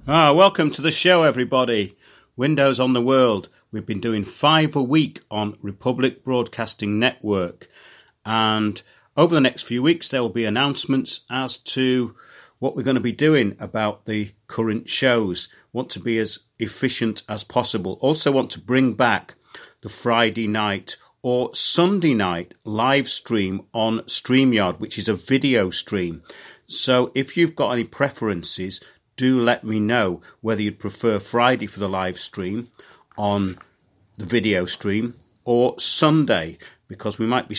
Welcome to the show, everybody. Windows on the World. We've been doing 5 a week on Republic Broadcasting Network. And over the next few weeks, there will be announcements as to what we're going to be doing about the current shows. Want to be as efficient as possible. Also want to bring back the Friday night or Sunday night live stream on StreamYard, which is a video stream. So if you've got any preferences, do let me know whether you'd prefer Friday for the live stream on the video stream or Sunday, because we might be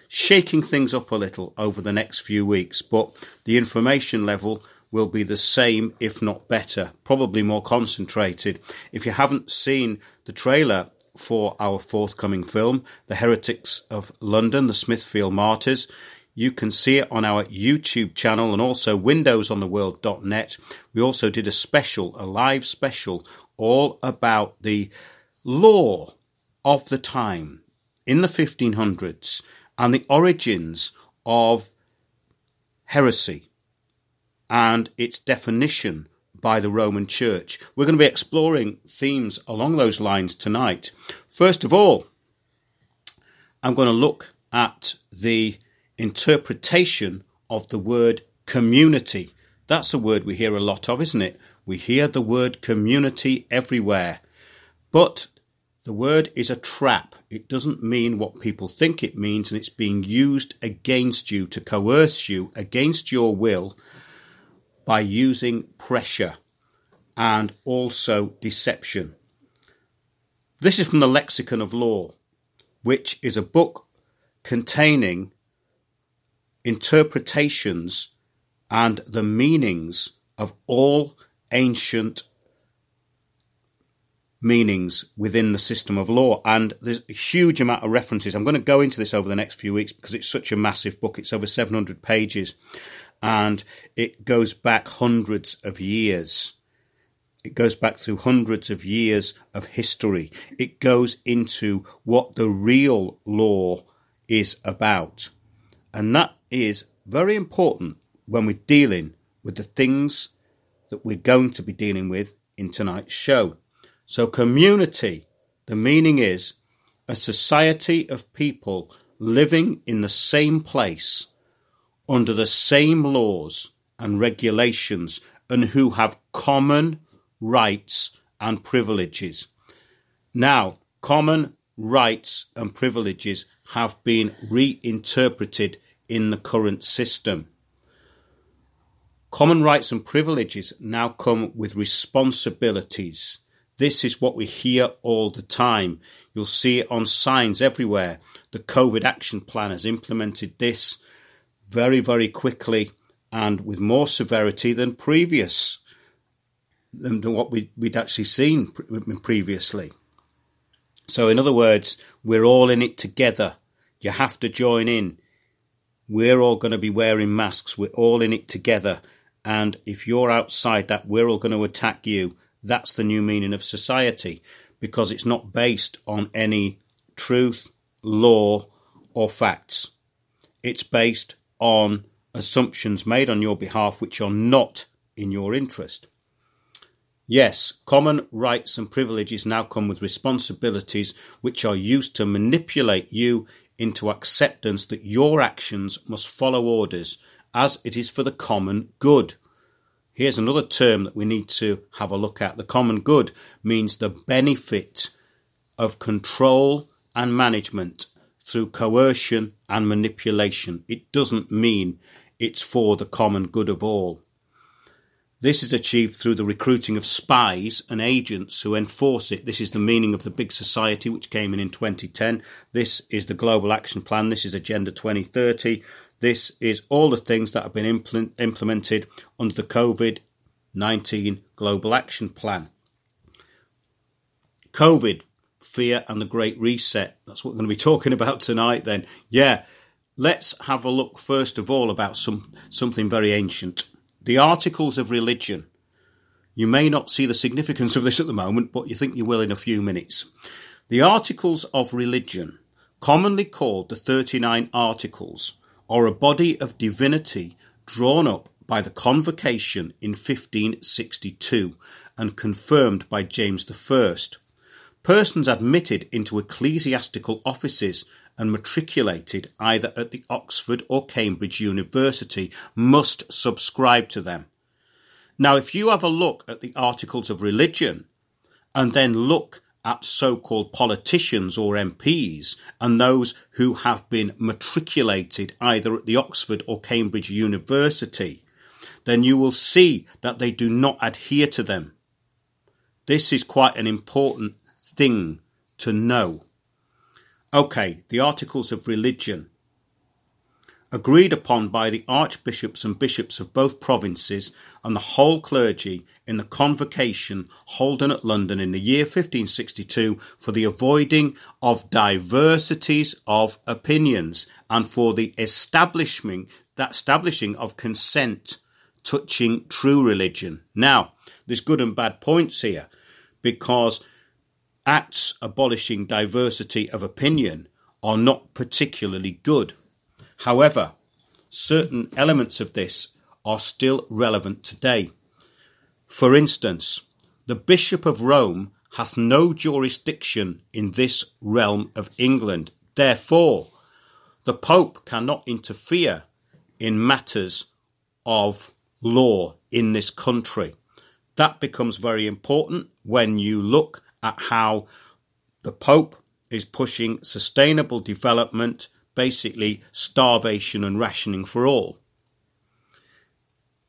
shaking things up a little over the next few weeks, but the information level will be the same, if not better, probably more concentrated. If you haven't seen the trailer for our forthcoming film, The Heretics of London, The Smithfield Martyrs, you can see it on our YouTube channel and also windowsontheworld.net. We also did a live special, all about the law of the time in the 1500s and the origins of heresy and its definition by the Roman Church. We're going to be exploring themes along those lines tonight. First of all, I'm going to look at the interpretation of the word community. That's a word we hear a lot of, isn't it? We hear the word community everywhere. But the word is a trap. It doesn't mean what people think it means, and it's being used against you to coerce you against your will by using pressure and also deception. This is from the Lexicon of Law, which is a book containing interpretations and the meanings of all ancient meanings within the system of law. And there's a huge amount of references. I'm going to go into this over the next few weeks because it's such a massive book. It's over 700 pages and it goes back hundreds of years. It goes back through hundreds of years of history. It goes into what the real law is about. And that is very important when we're dealing with the things that we're going to be dealing with in tonight's show. So community, the meaning is a society of people living in the same place, under the same laws and regulations, and who have common rights and privileges. Now, common rights and privileges have been reinterpreted in the current system. Common rights and privileges now come with responsibilities. This is what we hear all the time. You'll see it on signs everywhere. The COVID action plan has implemented this very, very quickly and with more severity than what we'd actually seen previously. So in other words, we're all in it together. You have to join in. We're all going to be wearing masks. We're all in it together. And if you're outside that, we're all going to attack you. That's the new meaning of society, because it's not based on any truth, law, or facts. It's based on assumptions made on your behalf which are not in your interest. Yes, common rights and privileges now come with responsibilities which are used to manipulate you into acceptance that your actions must follow orders, as it is for the common good. Here's another term that we need to have a look at. The common good means the benefit of control and management through coercion and manipulation. It doesn't mean it's for the common good of all. This is achieved through the recruiting of spies and agents who enforce it. This is the meaning of the big society, which came in 2010. This is the Global Action Plan. This is Agenda 2030. This is all the things that have been implemented under the COVID-19 Global Action Plan. COVID, fear and the Great Reset. That's what we're going to be talking about tonight then. Yeah, let's have a look first of all about something very ancient. The Articles of Religion. You may not see the significance of this at the moment, but you think you will in a few minutes. The Articles of Religion, commonly called the 39 Articles, are a body of divinity drawn up by the Convocation in 1562 and confirmed by James I. Persons admitted into ecclesiastical offices and matriculated either at the Oxford or Cambridge University must subscribe to them. Now, if you have a look at the Articles of Religion and then look at so-called politicians or MPs and those who have been matriculated either at the Oxford or Cambridge University, then you will see that they do not adhere to them. This is quite an important thing to know. Okay, the Articles of Religion. Agreed upon by the archbishops and bishops of both provinces and the whole clergy in the Convocation holden at London in the year 1562 for the avoiding of diversities of opinions and for the establishing of consent touching true religion. Now, there's good and bad points here, because acts abolishing diversity of opinion are not particularly good. However, certain elements of this are still relevant today. For instance, the Bishop of Rome hath no jurisdiction in this realm of England. Therefore, the Pope cannot interfere in matters of law in this country. That becomes very important when you look at how the Pope is pushing sustainable development, basically starvation and rationing for all.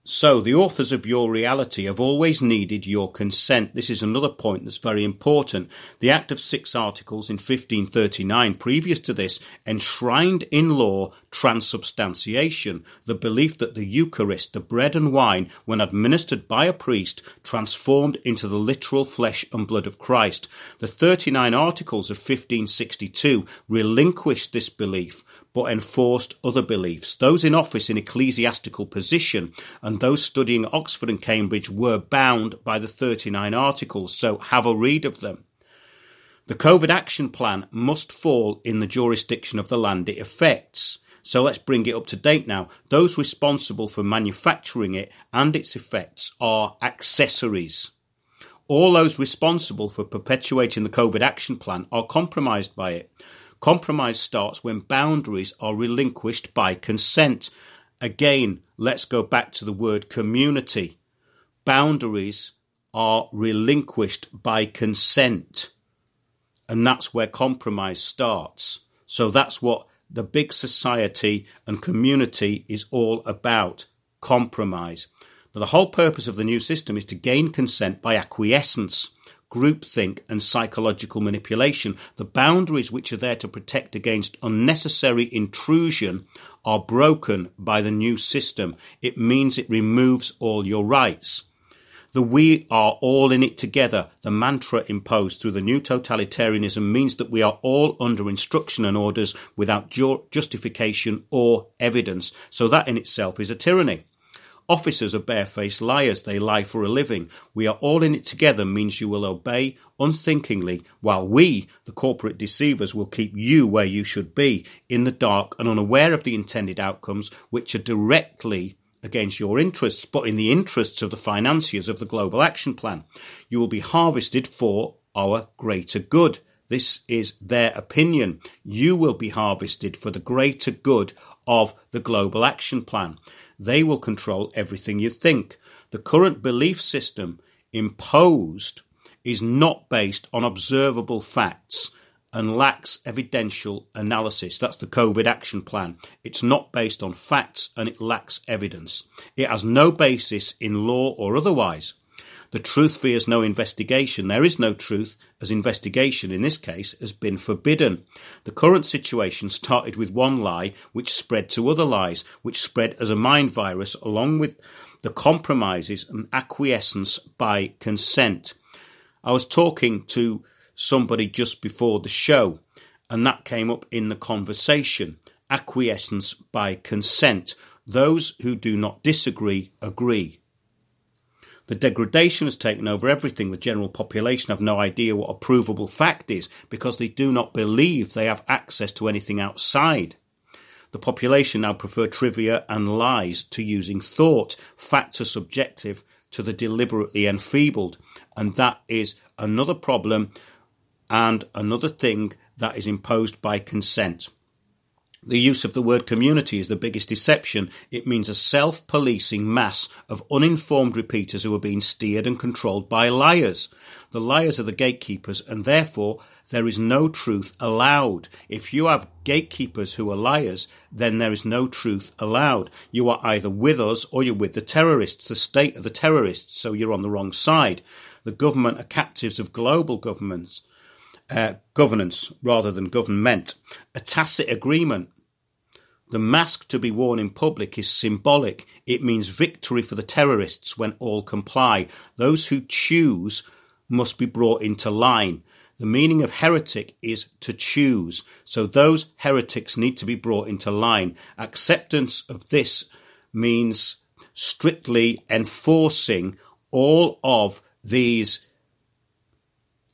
So the authors of your reality have always needed your consent. This is another point that's very important. The Act of 6 Articles in 1539, previous to this, enshrined in law transubstantiation, the belief that the Eucharist, the bread and wine, when administered by a priest, transformed into the literal flesh and blood of Christ. The 39 Articles of 1562 relinquished this belief, but enforced other beliefs. Those in office in ecclesiastical position and those studying at Oxford and Cambridge were bound by the 39 Articles, so have a read of them. The COVID action plan must fall in the jurisdiction of the land it affects. So let's bring it up to date now. Those responsible for manufacturing it and its effects are accessories. All those responsible for perpetuating the COVID action plan are compromised by it. Compromise starts when boundaries are relinquished by consent. Again, let's go back to the word community. Boundaries are relinquished by consent. And that's where compromise starts. So that's what the big society and community is all about. Compromise. But the whole purpose of the new system is to gain consent by acquiescence, groupthink and psychological manipulation. The boundaries which are there to protect against unnecessary intrusion are broken by the new system. It means it removes all your rights. The we are all in it together, the mantra imposed through the new totalitarianism, means that we are all under instruction and orders without justification or evidence. So that in itself is a tyranny. Officers are barefaced liars. They lie for a living. We are all in it together means you will obey unthinkingly, while we, the corporate deceivers, will keep you where you should be, in the dark and unaware of the intended outcomes, which are directly against your interests, but in the interests of the financiers of the Global Action Plan. You will be harvested for our greater good. This is their opinion. You will be harvested for the greater good of the Global Action Plan. They will control everything you think. The current belief system imposed is not based on observable facts and lacks evidential analysis. That's the COVID action plan. It's not based on facts and it lacks evidence. It has no basis in law or otherwise. The truth fears no investigation. There is no truth, as investigation in this case has been forbidden. The current situation started with one lie, which spread to other lies, which spread as a mind virus, along with the compromises and acquiescence by consent. I was talking to somebody just before the show, and that came up in the conversation. Acquiescence by consent. Those who do not disagree agree. The degradation has taken over everything. The general population have no idea what a provable fact is because they do not believe they have access to anything outside. The population now prefer trivia and lies to using thought. Facts are subjective to the deliberately enfeebled. And that is another problem and another thing that is imposed by consent. The use of the word community is the biggest deception. It means a self-policing mass of uninformed repeaters who are being steered and controlled by liars. The liars are the gatekeepers, and therefore there is no truth allowed. If you have gatekeepers who are liars, then there is no truth allowed. You are either with us or you're with the terrorists. The state are the terrorists, so you're on the wrong side. The government are captives of global governance rather than government. A tacit agreement. The mask to be worn in public is symbolic. It means victory for the terrorists when all comply. Those who choose must be brought into line. The meaning of heretic is to choose. So those heretics need to be brought into line. Acceptance of this means strictly enforcing all of these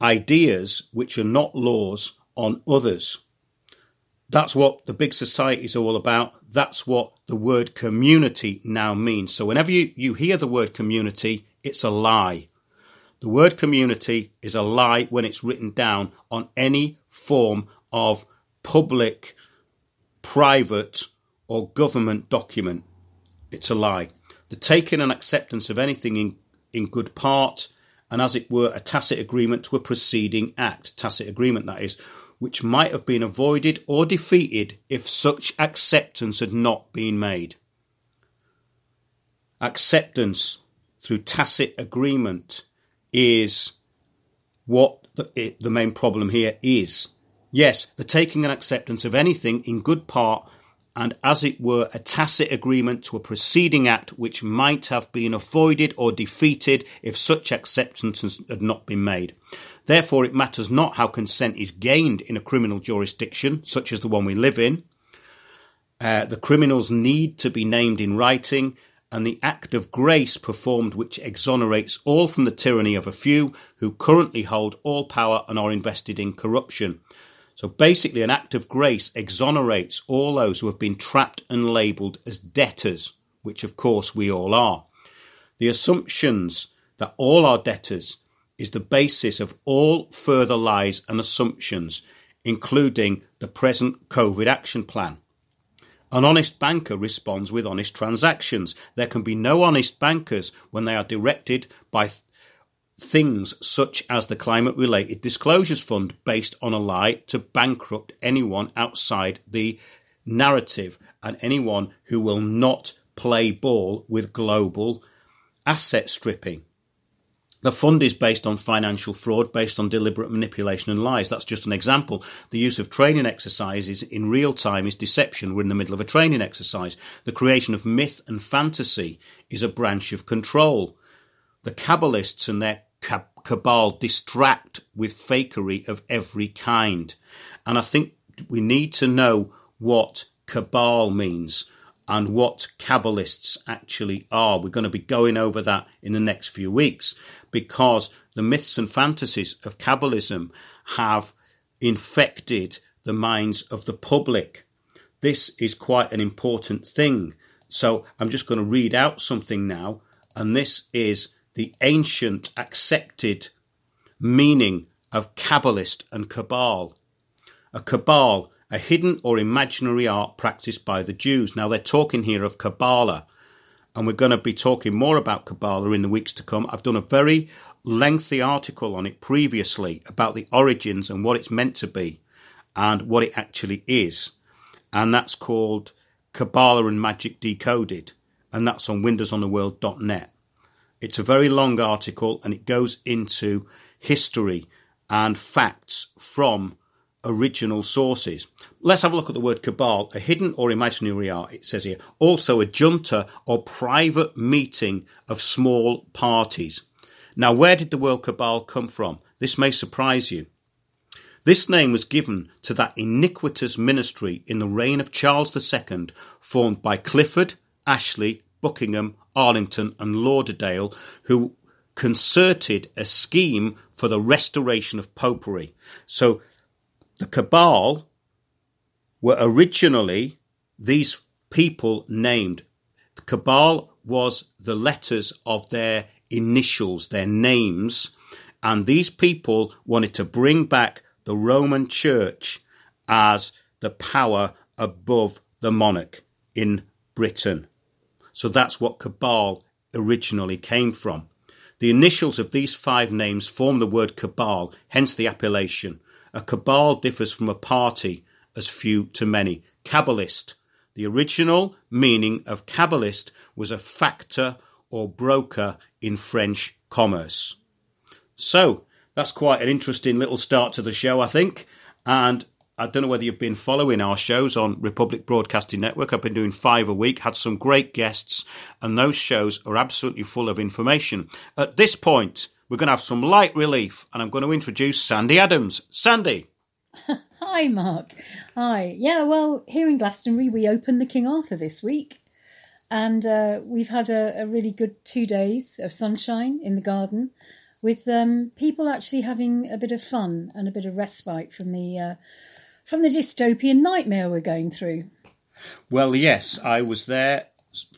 ideas which are not laws on others. That's what the big society is all about. That's what the word community now means. So whenever you hear the word community, it's a lie. The word community is a lie when it's written down on any form of public, private, or government document. It's a lie. The taking and acceptance of anything in good part, and as it were, a tacit agreement to a preceding act, tacit agreement that is, which might have been avoided or defeated if such acceptance had not been made. Acceptance through tacit agreement is what the main problem here is. Yes, the taking and acceptance of anything in good part and as it were a tacit agreement to a preceding act which might have been avoided or defeated if such acceptance had not been made. Therefore, it matters not how consent is gained in a criminal jurisdiction, such as the one we live in. The criminals need to be named in writing, and the act of grace performed which exonerates all from the tyranny of a few who currently hold all power and are invested in corruption. So basically, an act of grace exonerates all those who have been trapped and labelled as debtors, which of course we all are. The assumptions that all are debtors is the basis of all further lies and assumptions, including the present COVID action plan. An honest banker responds with honest transactions. There can be no honest bankers when they are directed by things such as the Climate-Related Disclosures Fund based on a lie to bankrupt anyone outside the narrative and anyone who will not play ball with global asset stripping. The fund is based on financial fraud, based on deliberate manipulation and lies. That's just an example. The use of training exercises in real time is deception. We're in the middle of a training exercise. The creation of myth and fantasy is a branch of control. The Kabbalists and their cabal distract with fakery of every kind. And I think we need to know what cabal means and what Kabbalists actually are. We're going to be going over that in the next few weeks because the myths and fantasies of Kabbalism have infected the minds of the public. This is quite an important thing. So I'm just going to read out something now, and this is the ancient accepted meaning of Kabbalist and Cabal. A Cabal, a hidden or imaginary art practiced by the Jews. Now they're talking here of Kabbalah, and we're going to be talking more about Kabbalah in the weeks to come. I've done a very lengthy article on it previously about the origins and what it's meant to be and what it actually is. And that's called Kabbalah and Magic Decoded, and that's on windowsontheworld.net. It's a very long article and it goes into history and facts from original sources. Let's have a look at the word cabal, a hidden or imaginary art, it says here. Also a junta or private meeting of small parties. Now, where did the word cabal come from? This may surprise you. This name was given to that iniquitous ministry in the reign of Charles II, formed by Clifford, Ashley, Buckingham, Arlington and Lauderdale, who concerted a scheme for the restoration of popery. So the cabal were originally these people named. Cabal was the letters of their initials, their names, and these people wanted to bring back the Roman Church as the power above the monarch in Britain. So that's what cabal originally came from. The initials of these 5 names form the word cabal, hence the appellation. A cabal differs from a party as few to many. Cabalist. The original meaning of cabalist was a factor or broker in French commerce. So that's quite an interesting little start to the show, I think. And I don't know whether you've been following our shows on Republic Broadcasting Network. I've been doing 5 a week, had some great guests, and those shows are absolutely full of information. At this point, we're going to have some light relief, and I'm going to introduce Sandy Adams. Sandy. Hi, Mark. Hi. Yeah, well, here in Glastonbury, we opened the King Arthur this week, and we've had a really good 2 days of sunshine in the garden, with people actually having a bit of fun and a bit of respite from the dystopian nightmare we're going through. Well, yes, I was there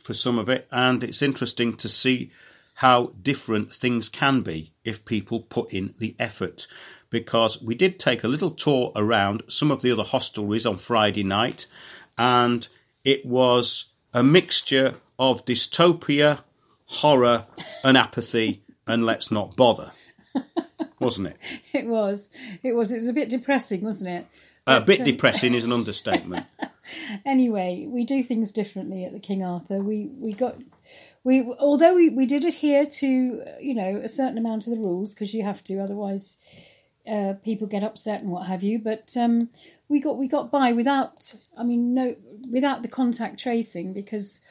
for some of it, and it's interesting to see how different things can be if people put in the effort. Because we did take a little tour around some of the other hostelries on Friday night, and it was a mixture of dystopia, horror, and apathy, and let's not bother, wasn't it? It was. It was a bit depressing, wasn't it? A bit depressing is an understatement. Anyway, we do things differently at the King Arthur. Although we did adhere to, a certain amount of the rules, because you have to, otherwise people get upset and what have you. But we got by without the contact tracing, because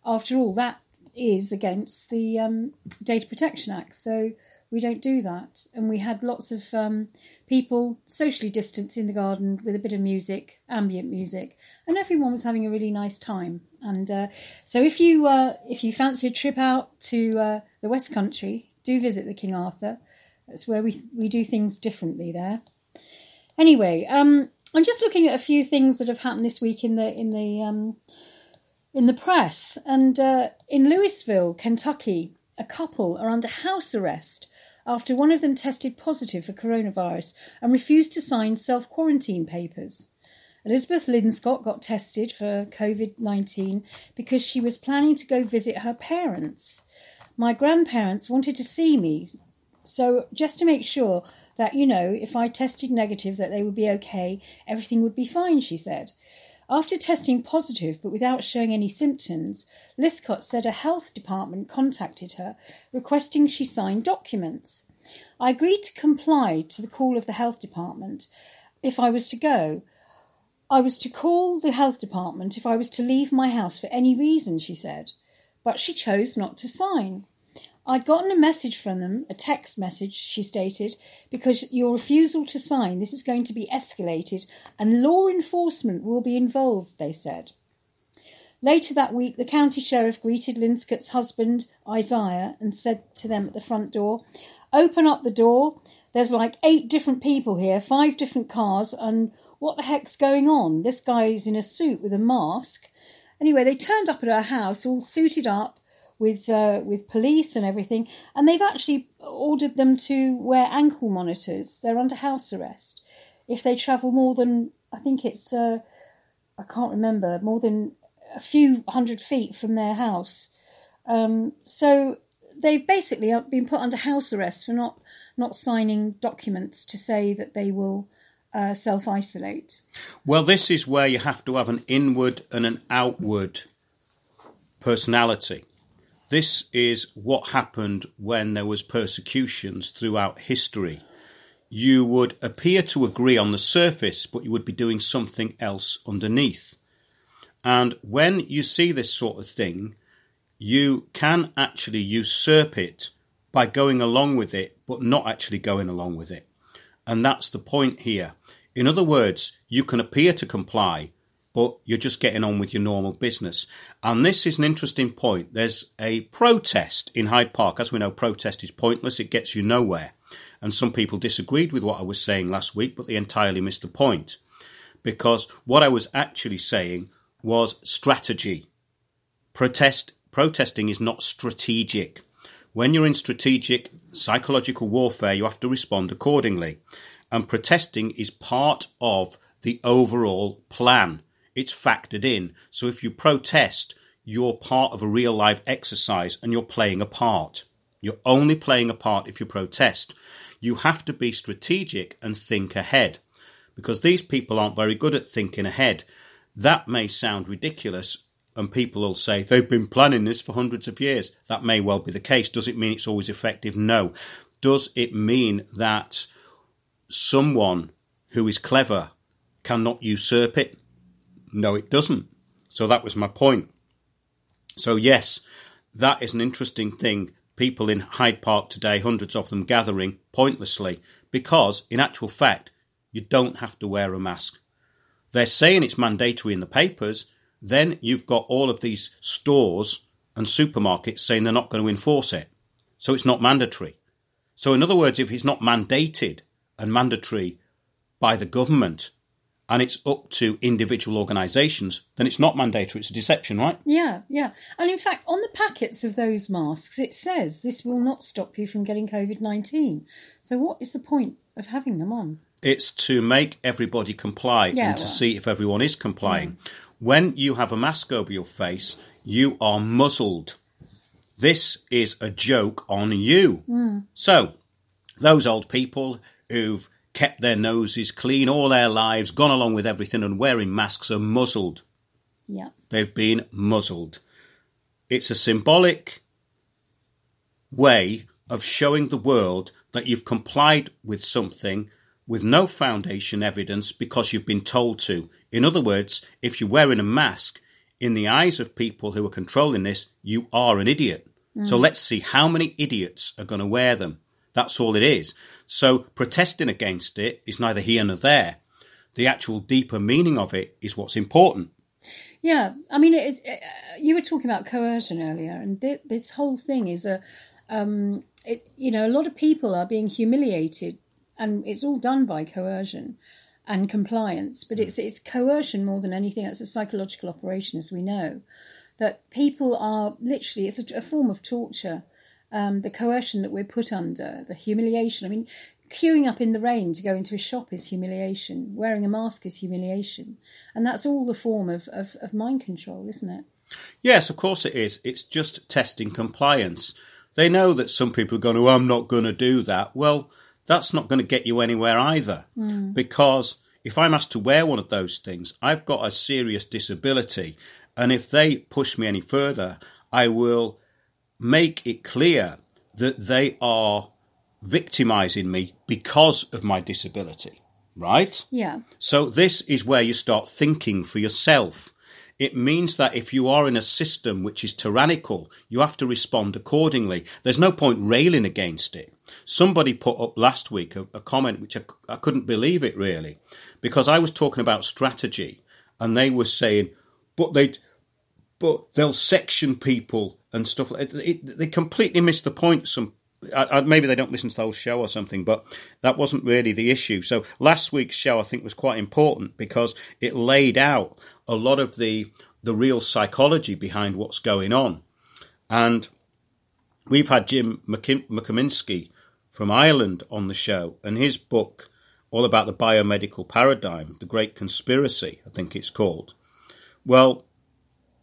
after all, that is against the Data Protection Act. So we don't do that. And we had lots of people socially distanced in the garden with a bit of music, ambient music, and everyone was having a really nice time. And so if you fancy a trip out to the West Country, do visit the King Arthur. That's where we do things differently there. Anyway, I'm just looking at a few things that have happened this week in the press. And in Louisville, Kentucky, a couple are under house arrest after one of them tested positive for coronavirus and refused to sign self-quarantine papers. Elizabeth Linscott got tested for COVID-19 because she was planning to go visit her parents. My grandparents wanted to see me, so just to make sure that, if I tested negative, that they would be okay, everything would be fine, she said. After testing positive but without showing any symptoms, Linscott said a health department contacted her requesting she sign documents. I agreed to comply to the call of the health department if I was to go. I was to call the health department if I was to leave my house for any reason, she said. But she chose not to sign. I'd gotten a message from them, a text message, she stated, because your refusal to sign, this is going to be escalated and law enforcement will be involved, they said. Later that week, the county sheriff greeted Linscott's husband, Isaiah, and said to them at the front door, "Open up the door. There's like 8 different people here, 5 different cars, and what the heck's going on? This guy's in a suit with a mask." Anyway, they turned up at our house, all suited up, with police and everything, and they've actually ordered them to wear ankle monitors. They're under house arrest if they travel more than, I think it's, I can't remember, more than a few hundred feet from their house. So they've basically been put under house arrest for not signing documents to say that they will self-isolate. Well, this is where you have to have an inward and an outward personality. This is what happened when there was persecutions throughout history. You would appear to agree on the surface, but you would be doing something else underneath. And when you see this sort of thing, you can actually usurp it by going along with it, but not actually going along with it. And that's the point here. In other words, you can appear to comply, but you're just getting on with your normal business. And this is an interesting point. There's a protest in Hyde Park. As we know, protest is pointless. It gets you nowhere. And some people disagreed with what I was saying last week, but they entirely missed the point. Because what I was actually saying was strategy. Protesting is not strategic. When you're in strategic psychological warfare, you have to respond accordingly. And protesting is part of the overall plan. It's factored in. So if you protest, you're part of a real life exercise and you're playing a part. You're only playing a part if you protest. You have to be strategic and think ahead, because these people aren't very good at thinking ahead. That may sound ridiculous, and people will say they've been planning this for hundreds of years. That may well be the case. Does it mean it's always effective? No. Does it mean that someone who is clever cannot usurp it? No, it doesn't. So that was my point. So yes, that is an interesting thing. People in Hyde Park today, hundreds of them gathering pointlessly, because in actual fact, you don't have to wear a mask. They're saying it's mandatory in the papers. Then you've got all of these stores and supermarkets saying they're not going to enforce it. So it's not mandatory. So in other words, if it's not mandated and mandatory by the government, and it's up to individual organisations, then it's not mandatory. It's a deception, right? Yeah. And in fact, on the packets of those masks, it says this will not stop you from getting COVID-19. So what is the point of having them on? It's to make everybody comply and to see if everyone is complying. Yeah. When you have a mask over your face, you are muzzled. This is a joke on you. So those old people who've kept their noses clean all their lives, gone along with everything and wearing masks are muzzled. Yeah. They've been muzzled. It's a symbolic way of showing the world that you've complied with something with no foundation evidence because you've been told to. In other words, if you're wearing a mask, in the eyes of people who are controlling this, you are an idiot. So let's see how many idiots are going to wear them. That's all it is. So protesting against it is neither here nor there. The actual deeper meaning of it is what's important. Yeah, I mean, you were talking about coercion earlier, and this whole thing is a lot of people are being humiliated, and it's all done by coercion and compliance. But it's coercion more than anything. It's a psychological operation, as we know, that people are literally, it's a form of torture. The coercion that we're put under, the humiliation. I mean, queuing up in the rain to go into a shop is humiliation. Wearing a mask is humiliation. And that's all the form of mind control, isn't it? Yes, of course it is. It's just testing compliance. They know that some people are going, oh, I'm not going to do that. Well, that's not going to get you anywhere either. Because if I'm asked to wear one of those things, I've got a serious disability. And if they push me any further, I will make it clear that they are victimising me because of my disability, right? Yeah. So this is where you start thinking for yourself. It means that if you are in a system which is tyrannical, you have to respond accordingly. There's no point railing against it. Somebody put up last week a comment which I couldn't believe it really, because I was talking about strategy and they were saying, but they'll section people and stuff. They completely missed the point. Maybe they don't listen to the whole show or something, but that wasn't really the issue. So last week's show, I think, was quite important because it laid out a lot of the real psychology behind what's going on. And we've had Jim McKaminsky from Ireland on the show, and his book, all about the biomedical paradigm, The Great Conspiracy, I think it's called. Well,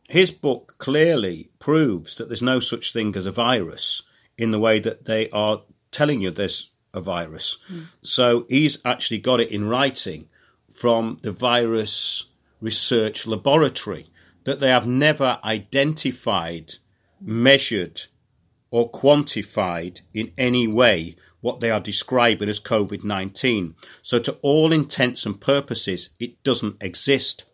his book clearly proves that there's no such thing as a virus in the way that they are telling you there's a virus. So he's actually got it in writing from the virus research laboratory that they have never identified, measured or quantified in any way what they are describing as COVID-19. So to all intents and purposes, it doesn't exist.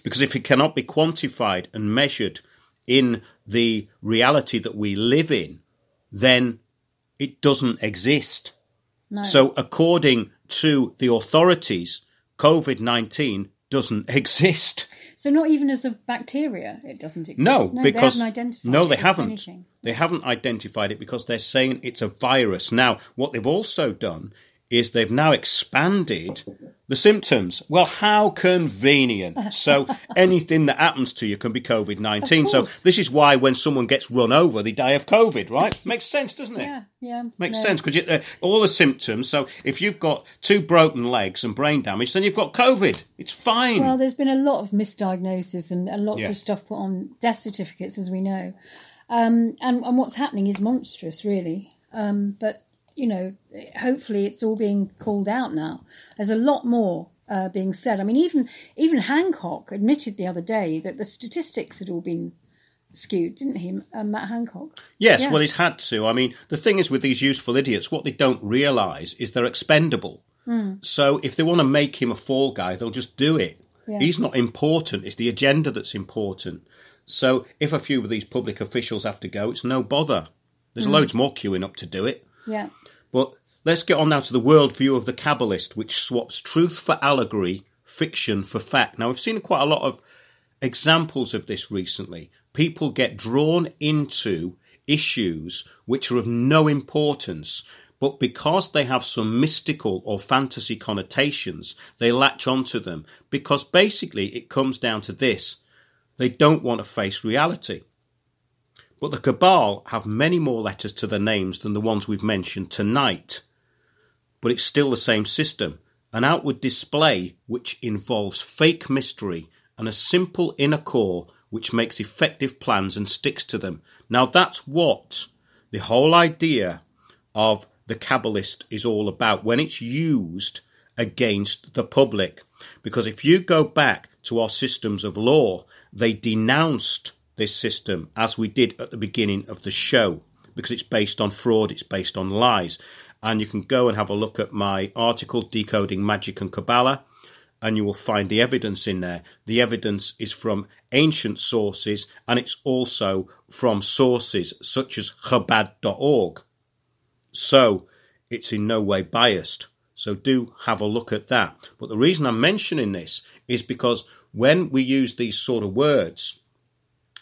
Because if it cannot be quantified and measured in the reality that we live in, then it doesn't exist. No. So according to the authorities, COVID-19 doesn't exist. So not even as a bacteria, it doesn't exist. No, because they haven't identified they haven't. Anything. They haven't identified it because they're saying it's a virus. Now, what they've also done is they've now expanded the symptoms. Well, how convenient. So anything that happens to you can be COVID-19. So this is why when someone gets run over, they die of COVID, right? Makes sense, doesn't it? Yeah. Makes sense, because all the symptoms. So if you've got 2 broken legs and brain damage, then you've got COVID. It's fine. Well, there's been a lot of misdiagnosis and lots of stuff put on death certificates, as we know. And what's happening is monstrous, really. But hopefully it's all being called out now. There's a lot more being said. I mean, even Hancock admitted the other day that the statistics had all been skewed, didn't he, Matt Hancock? Yes, yeah. Well, he's had to. I mean, the thing is with these useful idiots, what they don't realise is they're expendable. So if they want to make him a fall guy, they'll just do it. Yeah. He's not important. It's the agenda that's important. So if a few of these public officials have to go, it's no bother. There's loads more queuing up to do it. Yeah. But let's get on now to the worldview of the Kabbalist, which swaps truth for allegory, fiction for fact. Now, we've seen quite a lot of examples of this recently. People get drawn into issues which are of no importance, but because they have some mystical or fantasy connotations, they latch onto them. Because basically it comes down to this. They don't want to face reality. But the Cabal have many more letters to their names than the ones we've mentioned tonight. But it's still the same system, an outward display which involves fake mystery and a simple inner core which makes effective plans and sticks to them. Now that's what the whole idea of the Kabbalist is all about when it's used against the public. Because if you go back to our systems of law, they denounced this system, as we did at the beginning of the show, because it's based on fraud, it's based on lies. And you can go and have a look at my article, Decoding Magic and Kabbalah, and you will find the evidence in there. The evidence is from ancient sources, and it's also from sources such as Chabad.org. So it's in no way biased. So do have a look at that. But the reason I'm mentioning this is because when we use these sort of words,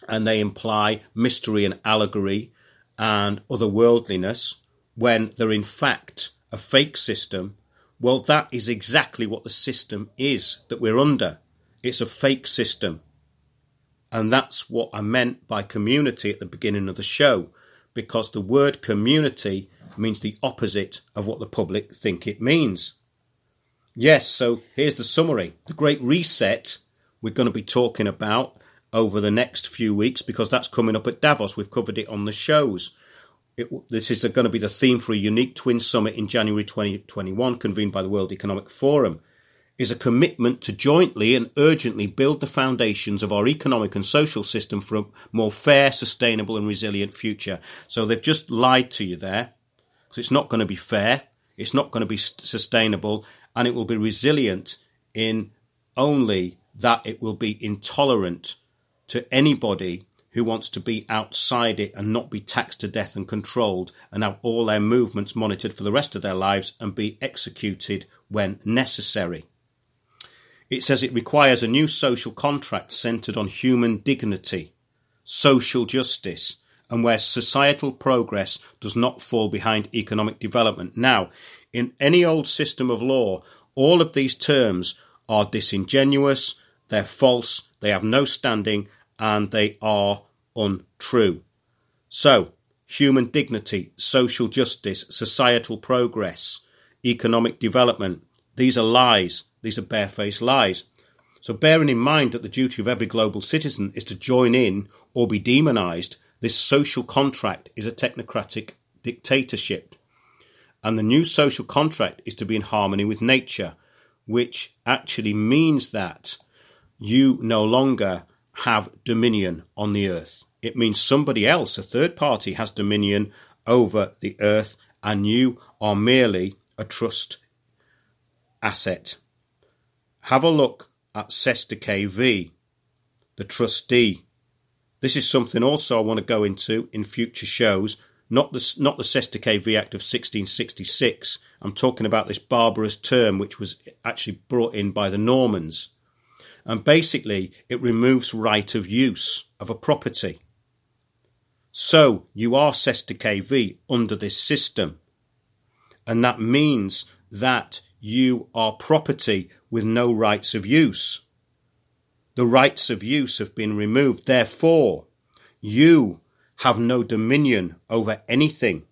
and they imply mystery and allegory and otherworldliness, when they're in fact a fake system, well, that is exactly what the system is that we're under. It's a fake system. And that's what I meant by community at the beginning of the show, because the word community means the opposite of what the public think it means. Yes, so here's the summary. The Great Reset we're going to be talking about over the next few weeks, because that's coming up at Davos. We've covered it on the shows. This is going to be the theme for a unique Twin Summit in January 2021, convened by the World Economic Forum, is a commitment to jointly and urgently build the foundations of our economic and social system for a more fair, sustainable and resilient future. So they've just lied to you there, because it's not going to be fair, it's not going to be sustainable, and it will be resilient in only that it will be intolerant to anybody who wants to be outside it and not be taxed to death and controlled and have all their movements monitored for the rest of their lives and be executed when necessary. It says it requires a new social contract centred on human dignity, social justice, and where societal progress does not fall behind economic development. Now, in any old system of law, all of these terms are disingenuous, they're false, they have no standing, and they are untrue. So, human dignity, social justice, societal progress, economic development, these are lies. These are barefaced lies. So bearing in mind that the duty of every global citizen is to join in or be demonised, this social contract is a technocratic dictatorship. And the new social contract is to be in harmony with nature, which actually means that you no longer have dominion on the earth. It means somebody else, a third party, has dominion over the earth, and you are merely a trust asset. Have a look at Sesta KV, the trustee. This is something also I want to go into in future shows. Not the Sesta KV Act of 1666. I'm talking about this barbarous term which was actually brought in by the Normans. And basically it removes right of use of a property. So you are Sesta KV under this system. And that means that you are property with no rights of use. The rights of use have been removed. Therefore, you have no dominion over anything.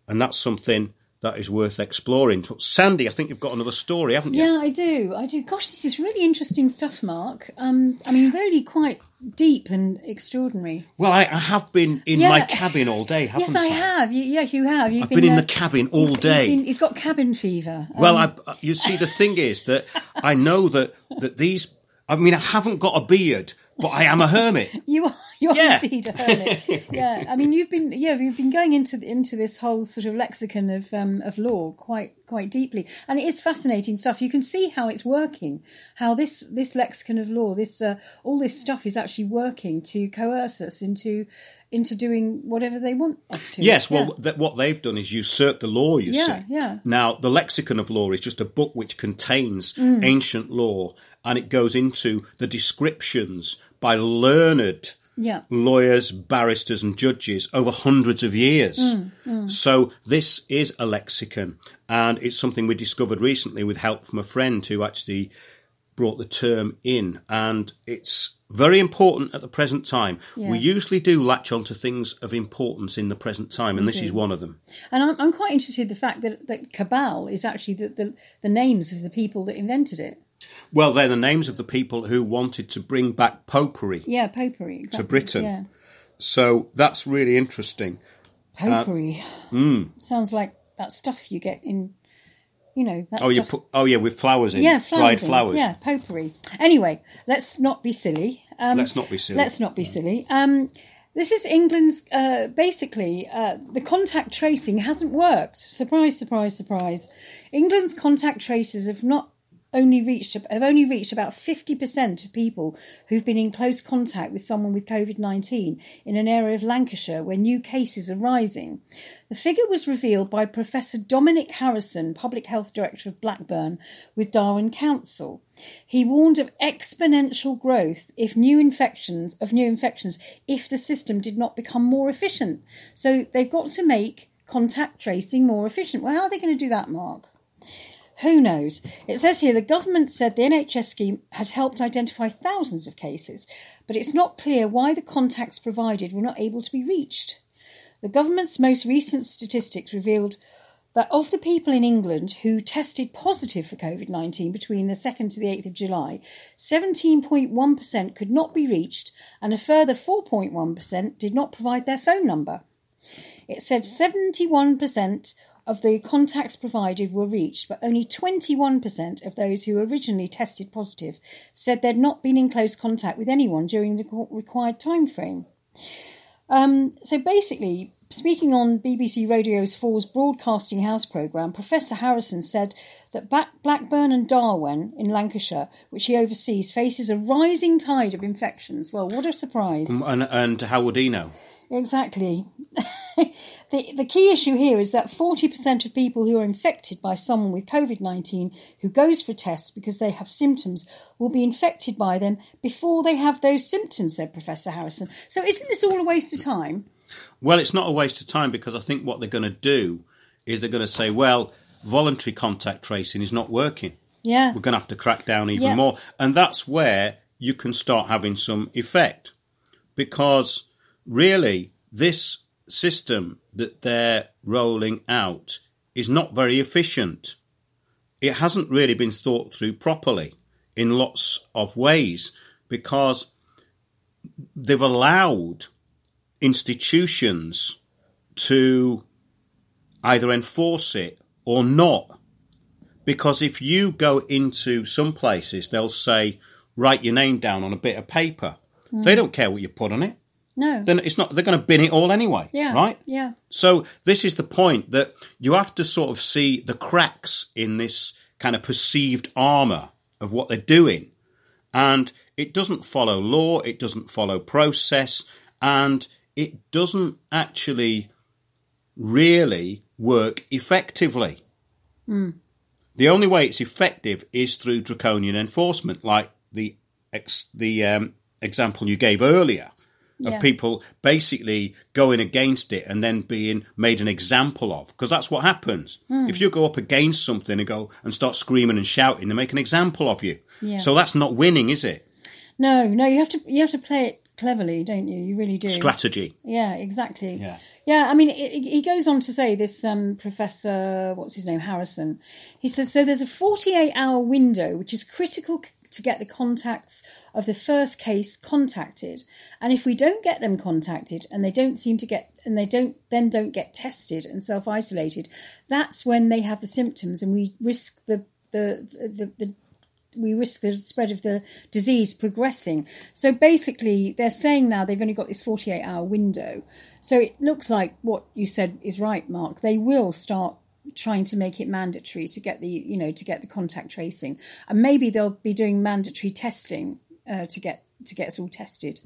And that's something that is worth exploring. Sandy, I think you've got another story, haven't you? Yeah, I do. Gosh, this is really interesting stuff, Mark. Really quite deep and extraordinary. Well, I have been in my cabin all day, haven't I? Yes, I have. You have. I've been in the cabin all day. He's got cabin fever. Well, you see, the thing is that I know that these... I haven't got a beard, but I am a hermit. You're indeed a hermit. Yeah, you've been going into this whole sort of lexicon of law quite deeply, and it is fascinating stuff. You can see how it's working, how this lexicon of law, all this stuff is actually working to coerce us into doing whatever they want us to. Yes, well, what they've done is usurp the law, you see. Yeah. Now, the Lexicon of Law is just a book which contains ancient law, and it goes into the descriptions by learned lawyers, barristers and judges over hundreds of years. So this is a lexicon, and it's something we discovered recently with help from a friend who actually brought the term in, and it's very important at the present time. Yeah. We usually do latch on to things of importance in the present time, and this is one of them. And I'm quite interested in the fact that cabal is actually the names of the people that invented it. Well, they're the names of the people who wanted to bring back popery. Yeah, popery, exactly. To Britain. Yeah. So that's really interesting. Popery. Sounds like that stuff you get in... with flowers in. Yeah, dried flowers. Yeah, potpourri. Anyway, let's not be silly. Let's not be silly. This is England's, the contact tracing hasn't worked. Surprise, surprise, surprise. England's contact tracers have only reached about 50% of people who've been in close contact with someone with COVID-19 in an area of Lancashire where new cases are rising. The figure was revealed by Professor Dominic Harrison, Public Health Director of Blackburn with Darwin Council. He warned of exponential growth of new infections if the system did not become more efficient. So they've got to make contact tracing more efficient. Well, how are they going to do that, Mark? Who knows? It says here the government said the NHS scheme had helped identify thousands of cases, but it's not clear why the contacts provided were not able to be reached. The government's most recent statistics revealed that of the people in England who tested positive for COVID-19 between the 2nd to the 8th of July, 17.1% could not be reached and a further 4.1% did not provide their phone number. It said 71% of the contacts provided were reached, but only 21% of those who originally tested positive said they'd not been in close contact with anyone during the required time frame. So basically, speaking on BBC Radio 4's Broadcasting House programme, Professor Harrison said that Blackburn and Darwen in Lancashire, which he oversees, faces a rising tide of infections. Well, what a surprise. And how would he know? Exactly. The key issue here is that 40% of people who are infected by someone with COVID-19 who goes for tests because they have symptoms will be infected by them before they have those symptoms, said Professor Harrison. So isn't this all a waste of time? Well, it's not a waste of time because I think what they're going to do is they're going to say, well, voluntary contact tracing is not working. Yeah. We're going to have to crack down even more. And that's where you can start having some effect because really this system that they're rolling out is not very efficient. It hasn't really been thought through properly in lots of ways because they've allowed institutions to either enforce it or not. Because if you go into some places, they'll say, write your name down on a bit of paper. They don't care what you put on it. No. Then it's not. They're going to bin it all anyway, right? Yeah. So this is the point that you have to sort of see the cracks in this kind of perceived armour of what they're doing. And it doesn't follow law, it doesn't follow process, and it doesn't actually really work effectively. The only way it's effective is through draconian enforcement, like the example you gave earlier, of people basically going against it and then being made an example of, because that's what happens. If you go up against something and go and start screaming and shouting, they make an example of you. Yeah. So that's not winning, is it? No, you have to play it cleverly, don't you? You really do. Strategy. Yeah, exactly. Yeah. I mean, he goes on to say, this Professor, what's his name, Harrison, he says, so there's a 48-hour window which is critical to get the contacts of the first case contacted, and if we don't get them contacted and they don't get tested and self-isolated, that's when they have the symptoms, and we risk the spread of the disease progressing. So basically, they're saying now they've only got this 48-hour window. So it looks like what you said is right, Mark. They will start trying to make it mandatory to get the contact tracing, and maybe they'll be doing mandatory testing to get us all tested.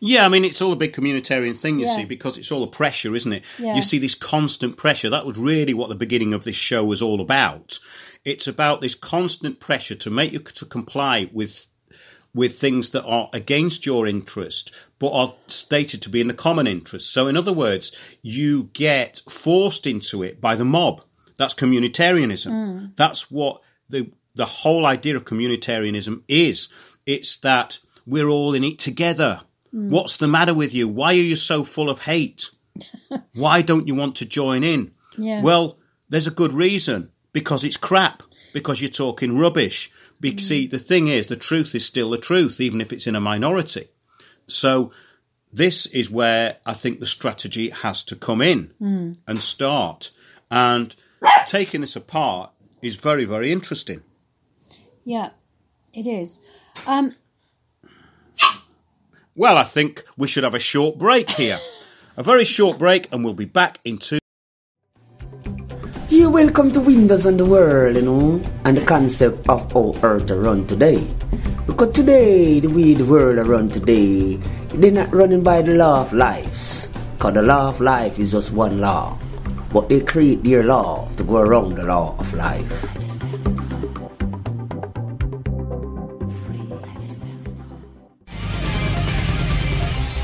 Yeah, I mean, it's all a big communitarian thing, you see, because it's all a pressure, isn't it? Yeah. You see this constant pressure. That was really what the beginning of this show was all about. It's about this constant pressure to make you to comply with things that are against your interest, but are stated to be in the common interest. So in other words, you get forced into it by the mob. That's communitarianism. That's what the whole idea of communitarianism is. It's that we're all in it together. What's the matter with you? Why are you so full of hate? Why don't you want to join in? Yeah. Well, there's a good reason. Because it's crap. Because you're talking rubbish. See, the thing is, the truth is still the truth, even if it's in a minority. So this is where I think the strategy has to come in and start. And taking this apart is very, very interesting. Yeah, it is. Well, I think we should have a short break here. A very short break, and we'll be back in 2. You're welcome to Windows on the World, and the concept of how Earth run today. Because today, the way the world run today, they're not running by the law of life. Because the law of life is just one law. But they create their law to go around the law of life.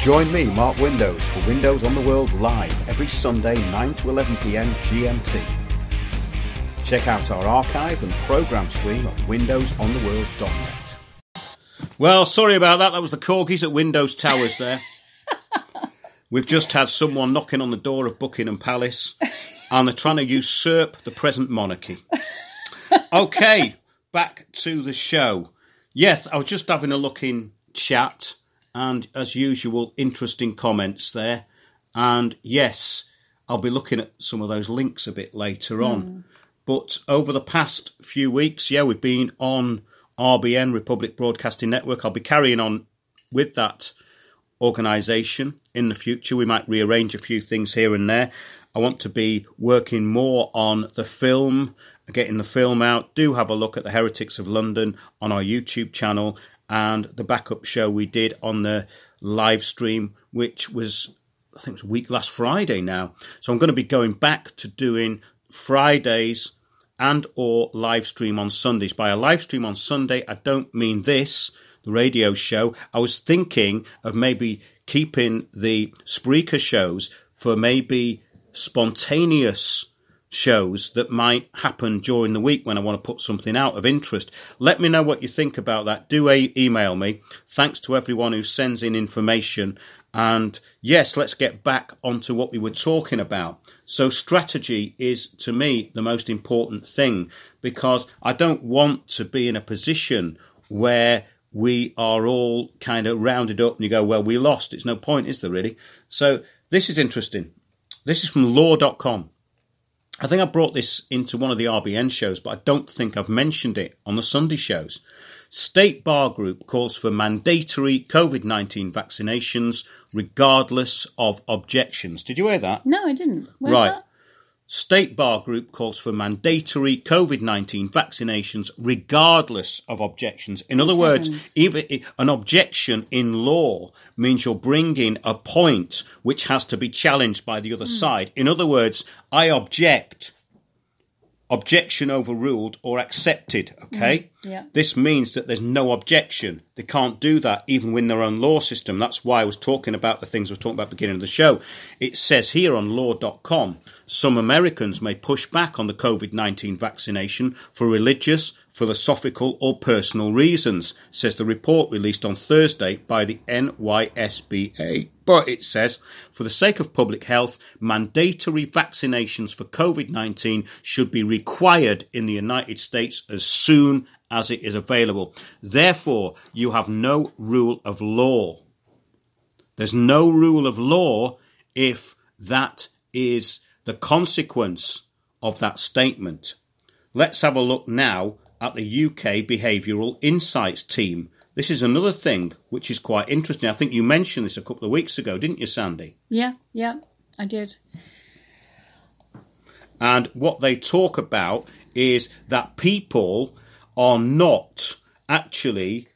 Join me, Mark Windows, for Windows on the World live every Sunday, 9 to 11 p.m. GMT. Check out our archive and programme stream at windowsontheworld.net. Well, sorry about that. That was the corgis at Windows Towers there. We've just had someone knocking on the door of Buckingham Palace, and they're trying to usurp the present monarchy. Okay, back to the show. Yes, I was just having a look in chat, and as usual, interesting comments there. And yes, I'll be looking at some of those links a bit later on. But over the past few weeks, we've been on RBN, Republic Broadcasting Network. I'll be carrying on with that organisation in the future. We might rearrange a few things here and there. I want to be working more on the film, getting the film out. Do have a look at the Heretics of London on our YouTube channel, and the backup show we did on the live stream, which was, I think it was last Friday now. So I'm going to be going back to doing Fridays and or live stream on Sundays. By a live stream on Sunday, I don't mean this, the radio show. I was thinking of maybe keeping the Spreaker shows for maybe spontaneous shows that might happen during the week when I want to put something out of interest. Let me know what you think about that. Do email me. Thanks to everyone who sends in information. And yes, let's get back onto what we were talking about. So strategy is, to me, the most important thing, because I don't want to be in a position where we are all kind of rounded up and you go, well, we lost. It's no point, is there really? So this is interesting. This is from law.com. I think I brought this into one of the RBN shows, but I don't think I've mentioned it on the Sunday shows. State Bar Group calls for mandatory COVID-19 vaccinations regardless of objections. Did you hear that? No, I didn't. Where's right. that? State Bar Group calls for mandatory COVID-19 vaccinations regardless of objections. In other words, even an objection in law means you're bringing a point which has to be challenged by the other side. In other words, I object objection overruled or accepted, okay? Yeah. This means that there's no objection. They can't do that even within their own law system. That's why I was talking about the things I was talking about at the beginning of the show. It says here on law.com, some Americans may push back on the COVID-19 vaccination for religious, philosophical or personal reasons, says the report released on Thursday by the NYSBA. But it says, for the sake of public health, mandatory vaccinations for COVID-19 should be required in the United States as soon as it is available. Therefore, you have no rule of law. There's no rule of law if that is the consequence of that statement. Let's have a look now at the UK Behavioural Insights team. This is another thing which is quite interesting. I think you mentioned this a couple of weeks ago, didn't you, Sandy? Yeah, I did. And what they talk about is that people are not actually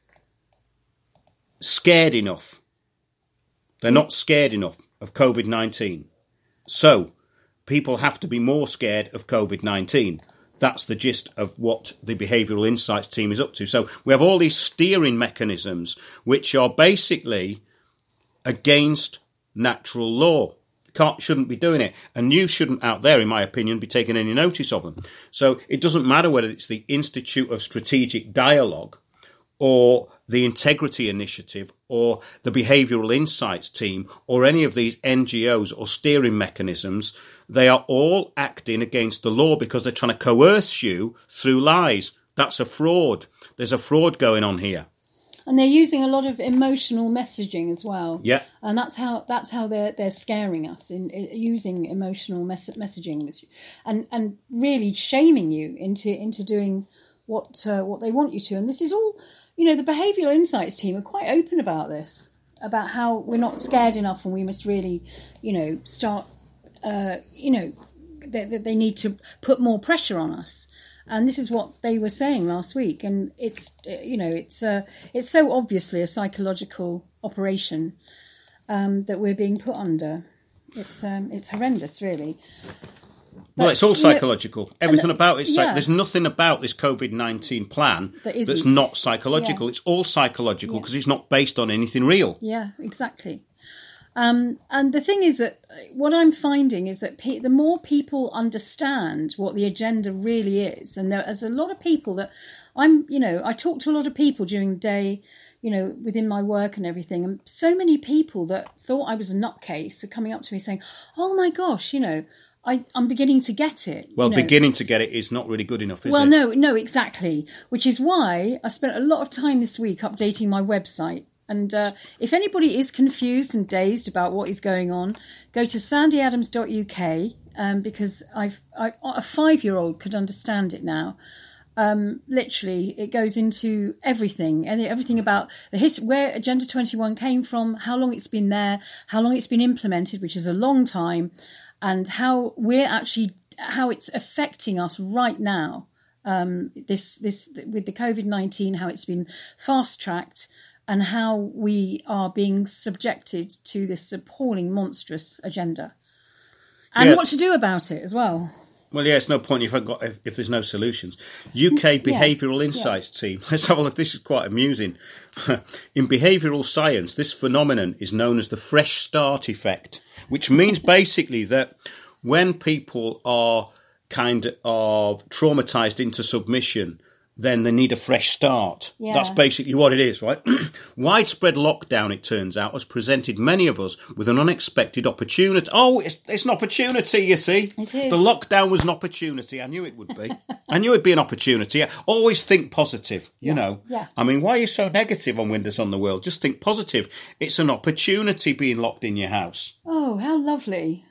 scared enough. They're not scared enough of COVID-19. So people have to be more scared of COVID-19. That's the gist of what the Behavioural Insights team is up to. So we have all these steering mechanisms which are basically against natural law. Shouldn't be doing it. And you shouldn't out there, in my opinion, be taking any notice of them. So it doesn't matter whether it's the Institute of Strategic Dialogue or the Integrity Initiative or the Behavioural Insights team or any of these NGOs or steering mechanisms. They are all acting against the law because they're trying to coerce you through lies. That's a fraud. There's a fraud going on here. And they're using a lot of emotional messaging as well. Yeah. And that's how they're scaring us in using emotional messaging and really shaming you into doing what they want you to. And this is all, the Behavioural Insights team are quite open about this, about how we're not scared enough and we must really, start, they need to put more pressure on us. And this is what they were saying last week, and it's so obviously a psychological operation that we're being put under. It's horrendous, really. Well, it's all psychological. Everything about it. There's nothing about this COVID-19 plan that's not psychological. Yeah. It's all psychological because it's not based on anything real. Yeah, exactly. And the thing is that what I'm finding is that the more people understand what the agenda really is, and there's a lot of people that I talk to a lot of people during the day, within my work and everything, and so many people that thought I was a nutcase are coming up to me saying, "Oh my gosh, I'm beginning to get it." Well, beginning to get it is not really good enough, is it? Well, no, exactly. Which is why I spent a lot of time this week updating my website. And if anybody is confused and dazed about what is going on, go to sandyadams.uk because a 5-year-old could understand it now. Literally, it goes into everything and everything about the history, where Agenda 21 came from, how long it's been there, how long it's been implemented, which is a long time, and how it's affecting us right now. This with the COVID-19, how it's been fast tracked. And how we are being subjected to this appalling, monstrous agenda. And what to do about it as well. Well, it's no point if there's no solutions. UK Behavioural Insights team. Let's have a look. This is quite amusing. In behavioural science, this phenomenon is known as the fresh start effect, which means basically that when people are kind of traumatised into submission, then they need a fresh start. Yeah. That's basically what it is, right? Widespread lockdown, it turns out, has presented many of us with an unexpected opportunity. Oh, it's an opportunity, you see. It is. The lockdown was an opportunity. I knew it would be. I knew it'd be an opportunity. Always think positive, you know. Yeah. I mean, why are you so negative on Windows on the World? Just think positive. It's an opportunity being locked in your house. Oh, how lovely.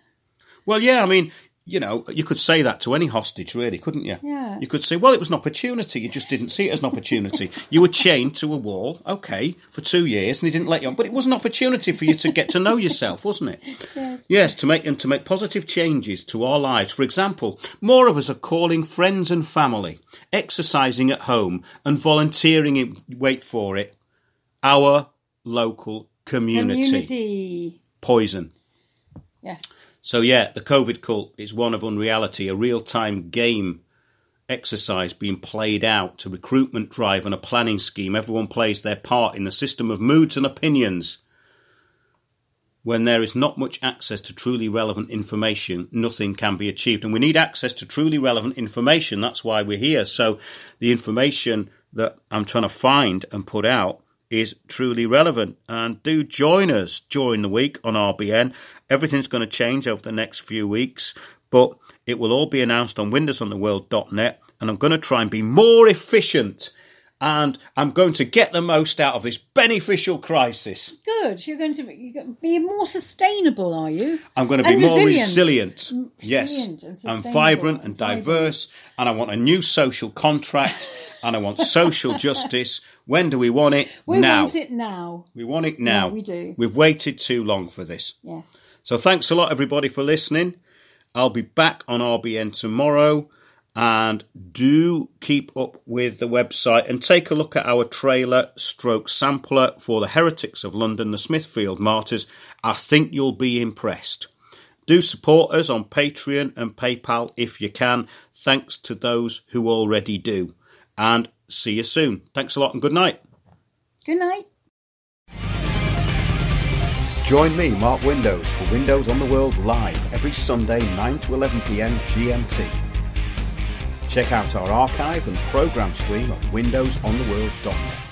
Well, yeah, I mean, you could say that to any hostage, really, couldn't you? Yeah. You could say, well, it was an opportunity. You just didn't see it as an opportunity. You were chained to a wall, okay, for 2 years, and they didn't let you on. But it was an opportunity for you to get to know yourself, wasn't it? Yes. Yes, to make positive changes to our lives. For example, more of us are calling friends and family, exercising at home, and volunteering in, wait for it, our local community. Poison. Yes. So, the COVID cult is one of unreality, a real-time game exercise being played out, a recruitment drive and a planning scheme. Everyone plays their part in the system of moods and opinions. When there is not much access to truly relevant information, nothing can be achieved. And we need access to truly relevant information. That's why we're here. So the information that I'm trying to find and put out is truly relevant. And do join us during the week on RBN. Everything's going to change over the next few weeks, but it will all be announced on windowsontheworld.net, and I'm going to try and be more efficient, and I'm going to get the most out of this beneficial crisis. Good. You're going to be more sustainable, are you? I'm going to be more resilient. Yes. And I'm vibrant and diverse, and I want a new social contract, and I want social justice. When do we want it? We now. want it now. We want it now. Yeah, we do. We've waited too long for this. Yes. So thanks a lot, everybody, for listening. I'll be back on RBN tomorrow, and do keep up with the website and take a look at our trailer / sampler for the Heretics of London, the Smithfield Martyrs. I think you'll be impressed. Do support us on Patreon and PayPal if you can. Thanks to those who already do. And see you soon. Thanks a lot and good night. Good night. Join me, Mark Windows, for Windows on the World live every Sunday 9 to 11 p.m. GMT. Check out our archive and programme stream at windowsontheworld.net.